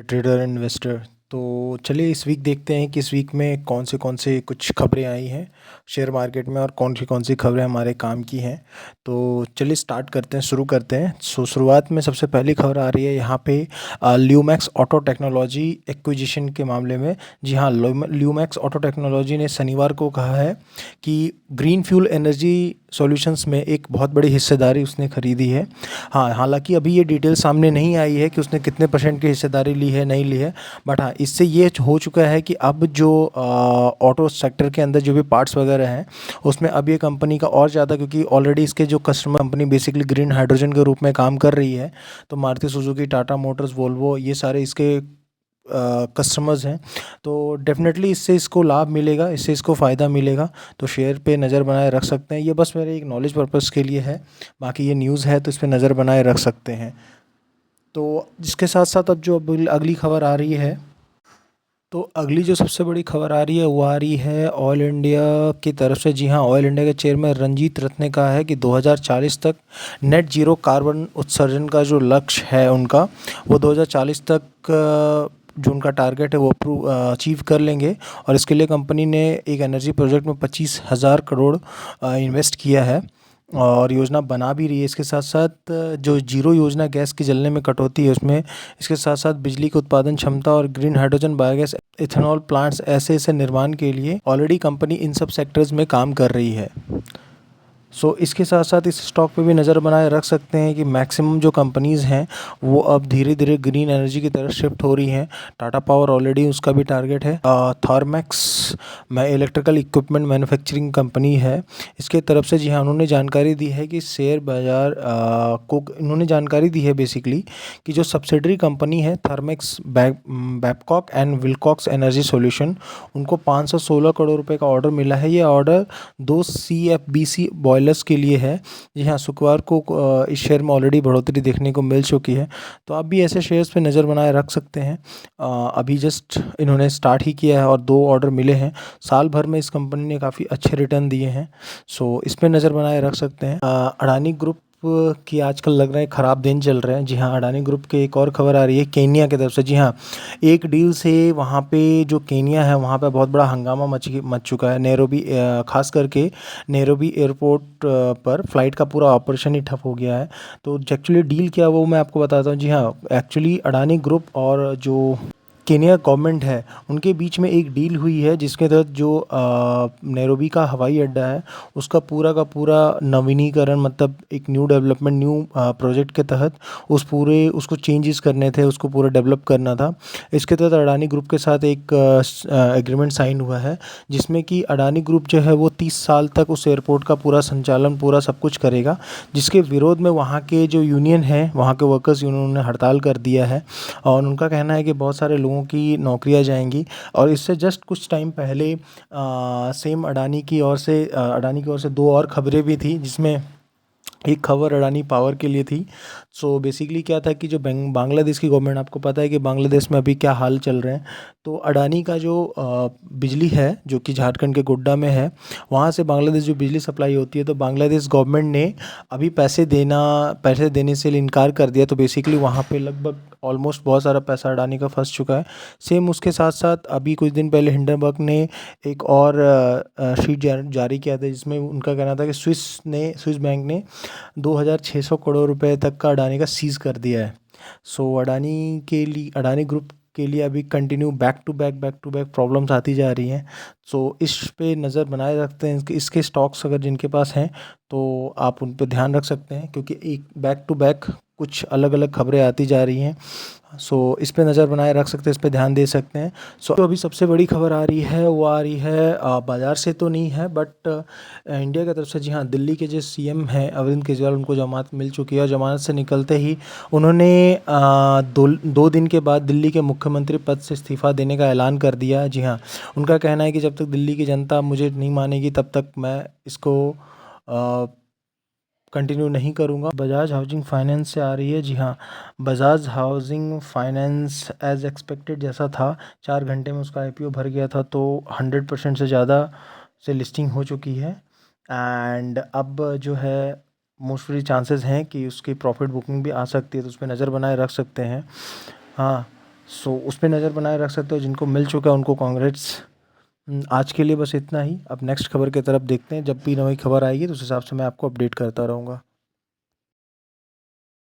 Trader investor. तो चलिए इस वीक देखते हैं कि इस वीक में कौन से कुछ खबरें आई हैं शेयर मार्केट में और कौन सी खबरें हमारे काम की हैं। तो चलिए स्टार्ट करते हैं, शुरू करते हैं। शुरुआत में सबसे पहली खबर आ रही है यहाँ पे ल्यूमैक्स ऑटो टेक्नोलॉजी एक्विजिशन के मामले में। जी हाँ, ल्यूमैक्स ऑटो टेक्नोलॉजी ने शनिवार को कहा है कि ग्रीन फ्यूल एनर्जी सॉल्यूशंस में एक बहुत बड़ी हिस्सेदारी उसने खरीदी है। हाँ, हालांकि अभी ये डिटेल सामने नहीं आई है कि उसने कितने परसेंट की हिस्सेदारी ली है, नहीं ली है। बट हाँ, इससे ये हो चुका है कि अब जो ऑटो सेक्टर के अंदर जो भी पार्ट्स वगैरह हैं उसमें अब ये कंपनी का और ज़्यादा, क्योंकि ऑलरेडी इसके जो customer company basically green hydrogen के रूप में काम कर रही है। तो Maruti Suzuki, Tata Motors, Volvo, ये सारे इसके कस्टमर्स हैं। तो डेफिनेटली इससे इसको लाभ मिलेगा, इससे इसको फ़ायदा मिलेगा। तो शेयर पे नज़र बनाए रख सकते हैं। ये बस मेरे एक नॉलेज पर्पज़ के लिए है, बाकी ये न्यूज़ है तो इस पे नज़र बनाए रख सकते हैं। तो जिसके साथ साथ अब जो अगली खबर आ रही है, तो अगली जो सबसे बड़ी खबर आ रही है वो आ रही है ऑयल इंडिया की तरफ से। जी हाँ, ऑयल इंडिया के चेयरमैन रंजीत रथ ने कहा है कि 2040 तक नेट जीरो कार्बन उत्सर्जन का जो लक्ष्य है उनका, वो 2040 तक जो उनका टारगेट है वो अचीव कर लेंगे। और इसके लिए कंपनी ने एक एनर्जी प्रोजेक्ट में 25,000 करोड़ इन्वेस्ट किया है और योजना बना भी रही है। इसके साथ साथ जो जीरो योजना गैस की जलने में कटौती है उसमें, इसके साथ साथ बिजली की उत्पादन क्षमता और green hydrogen, biogas, ethanol plants ऐसे निर्माण के लिए ऑलरेडी कंपनी इन सब सेक्टर्स में काम कर रही है। इसके साथ साथ इस स्टॉक पे भी नज़र बनाए रख सकते हैं कि मैक्सिमम जो कंपनीज़ हैं वो अब धीरे धीरे ग्रीन एनर्जी की तरफ शिफ्ट हो रही हैं। टाटा पावर ऑलरेडी उसका भी टारगेट है। थर्मैक्स में इलेक्ट्रिकल इक्विपमेंट मैन्युफैक्चरिंग कंपनी है, इसके तरफ से जी हाँ उन्होंने जानकारी दी है कि शेयर बाज़ार को इन्होंने जानकारी दी है बेसिकली कि जो सब्सिडरी कंपनी है Thermax, Babcock and Wilcox energy solution, उनको 516 करोड़ रुपए का ऑर्डर मिला है। ये ऑर्डर 2 CFBC बॉयलर्स के लिए है। जी हाँ, शुक्रवार को इस शेयर में ऑलरेडी बढ़ोतरी देखने को मिल चुकी है। तो आप भी ऐसे शेयर्स पे नज़र बनाए रख सकते हैं। अभी जस्ट इन्होंने स्टार्ट ही किया है और 2 ऑर्डर मिले हैं। साल भर में इस कंपनी ने काफ़ी अच्छे रिटर्न दिए हैं। इस पे नज़र बनाए रख सकते हैं। अडानी ग्रुप की आजकल लग रहा है ख़राब दिन चल रहे हैं। जी हाँ, अडानी ग्रुप की एक और खबर आ रही है केन्या की तरफ से। जी हाँ, एक डील से वहाँ पे जो केन्या है वहाँ पे बहुत बड़ा हंगामा मच चुका है। नैरोबी, खास करके नैरोबी एयरपोर्ट पर फ्लाइट का पूरा ऑपरेशन ही ठप हो गया है। तो एक्चुअली डील क्या है वो मैं आपको बताता हूँ। जी हाँ, एक्चुअली अडानी ग्रुप और जो केन्या गवर्नमेंट है उनके बीच में एक डील हुई है जिसके तहत जो नैरोबी का हवाई अड्डा है उसका पूरा का पूरा नवीनीकरण, मतलब एक न्यू डेवलपमेंट, न्यू प्रोजेक्ट के तहत उसको चेंजेस करने थे, उसको पूरा डेवलप करना था। इसके तहत अडानी ग्रुप के साथ एक एग्रीमेंट साइन हुआ है जिसमें कि अडानी ग्रुप जो है वो 30 साल तक उस एयरपोर्ट का पूरा संचालन, पूरा सब कुछ करेगा। जिसके विरोध में वहाँ के जो यूनियन है, वहाँ के वर्कर्स यूनियन ने हड़ताल कर दिया है और उनका कहना है कि बहुत सारे लोगों की नौकरियां जाएंगी। और इससे जस्ट कुछ टाइम पहले सेम अडानी की ओर से 2 और खबरें भी थी, जिसमें एक खबर अडानी पावर के लिए थी। बेसिकली क्या था कि जो बांग्लादेश की गवर्नमेंट, आपको पता है कि बांग्लादेश में अभी क्या हाल चल रहे हैं। तो अडानी का जो बिजली है जो कि झारखंड के गोड्डा में है, वहाँ से बांग्लादेश जो बिजली सप्लाई होती है, तो बांग्लादेश गवर्नमेंट ने अभी पैसे देने से इनकार कर दिया। तो बेसिकली वहाँ पे लगभग ऑलमोस्ट बहुत सारा पैसा अडानी का फंस चुका है। सेम उसके साथ साथ अभी कुछ दिन पहले हिंडनबर्ग ने एक और शीट जारी किया था जिसमें उनका कहना था कि स्विस बैंक ने 2,600 करोड़ रुपए तक का अडानी का सीज़ कर दिया है। अडानी ग्रुप के लिए अभी continue back to back problems आती जा रही हैं। इस पे नज़र बनाए रखते हैं। इसके स्टॉक्स अगर जिनके पास हैं तो आप उन पे ध्यान रख सकते हैं, क्योंकि एक बैक टू बैक कुछ अलग अलग खबरें आती जा रही हैं। इस पे नज़र बनाए रख सकते हैं, इस पे ध्यान दे सकते हैं। जो अभी सबसे बड़ी खबर आ रही है वो आ रही है बाज़ार से तो नहीं है, बट इंडिया की तरफ से। जी हाँ, दिल्ली के जो CM हैं अरविंद केजरीवाल, उनको जमानत मिल चुकी है और जमानत से निकलते ही उन्होंने 2 दिन के बाद दिल्ली के मुख्यमंत्री पद से इस्तीफ़ा देने का ऐलान कर दिया। जी हाँ, उनका कहना है कि जब तक दिल्ली की जनता मुझे नहीं मानेगी तब तक मैं इसको कंटिन्यू नहीं करूँगा। बजाज हाउसिंग फाइनेंस से आ रही है। जी हाँ, Bajaj housing finance as expected जैसा था, 4 घंटे में उसका IPO भर गया था, तो 100% से ज़्यादा से लिस्टिंग हो चुकी है। एंड अब जो है मोस्टली चांसेस हैं कि उसकी प्रॉफिट बुकिंग भी आ सकती है, तो उस पर नज़र बनाए रख सकते हैं। हाँ, सो उस पे नज़र बनाए रख सकते हो। जिनको मिल चुका है उनको कांग्रेट्स। आज के लिए बस इतना ही। अब नेक्स्ट खबर की तरफ देखते हैं। जब भी नई खबर आएगी तो उस हिसाब से मैं आपको अपडेट करता रहूँगा।